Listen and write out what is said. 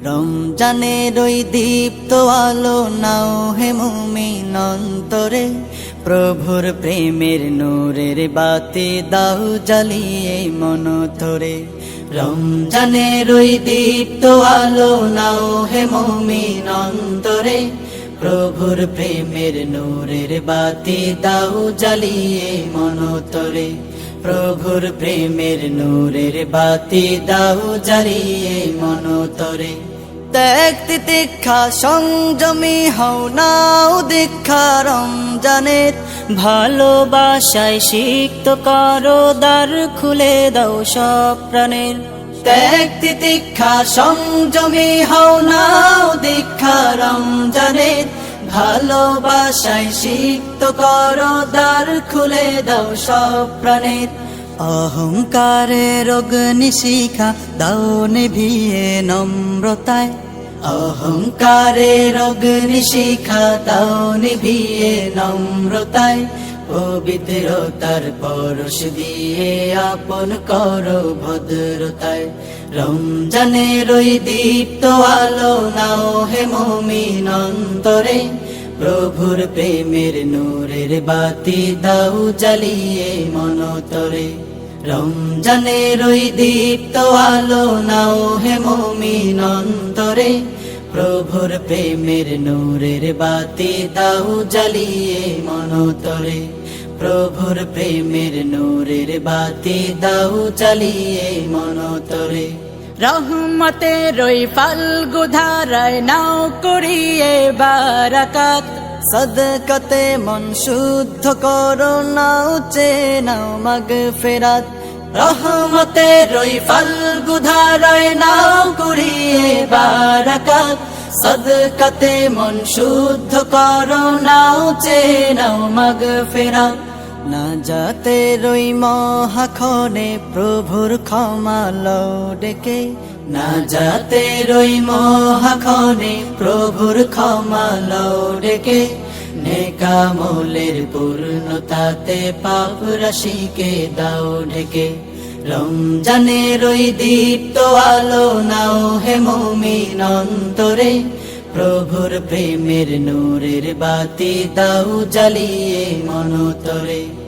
রমজানের ওই দীপ্ত আলো নাও হে মুমিন অন্তরে, প্রভুর প্রেমের নূরের বাতি দাও জ্বালিয়ে মন ধরে। রমজানের ওই দীপ্ত আলো নাও হে মুমিন অন্তরে, প্রভুর প্রেমের নূরের বাতি দাও জ্বালিয়ে মন ধরে। প্রভুর প্রেমের নূরের বাতি দাও জ্বালিয়ে মন ধরে। ত্যাগ তিতিক্ষা সংযমী হও নাও দীক্ষা রমজানের, ভালোবাসায় সিক্ত করো দ্বার খুলে দাও সব প্রাণের। ত্যাগ তিতিক্ষা সংযমী হও নাও দীক্ষা রমজানের, ভালোবাসায় সিক্ত করো দ্বার খুলে দাও সব প্রাণের। অহংকারের অগ্নিশিখা দাও নিভিয়ে নম্রতায়, অহংকারের অগ্নিশিখা দাও নিভিয়ে নম্রতায়। পবিত্রতার পরশ দিয়ে আপন করো ভদ্রতায়। রমজানের ওই দীপ্ত আলো নাও হে মুমিন অন্তরে, প্রভুর প্রেমের নূরের বাতি দাও জ্বালিয়ে মন ধরে। রমজানের ওই দীপ্ত আলো নাও হে মুমিন অন্তরে, প্রভুর প্রেমের নূরের বাতি দাও জ্বালিয়ে মন ধরে। প্রভুর প্রেমের নূরের বাতি দাও জ্বালিয়ে মন ধরে। রহমতের ওই ফাল্গু ধারায় নাও করিয়ে বারাকাত, সদকাতে মন শুদ্ধ করো নাও নাও মাগফিরাত। রহমতের ওই ফাল্গু ধারায় নাও করিয়ে বারাকাত, সদকাতে মন শুদ্ধ করো নাও নাও মাগফিরাত। না যাতে রই মহাক্ষণে প্রভুর ক্ষমা লও ডেকে, না যাতে রই মহাক্ষণে প্রভুর ক্ষমা লও ডেকে। নেকামলের পূর্ণতাতে পাপ রাশিকে দাও ঢেকে। রমজানের ওই দীপ্ত আলো নাও হে মুমিন অন্তরে, প্রভুর প্রেমের নূরের বাতি দাও জ্বালিয়ে মন ধরে।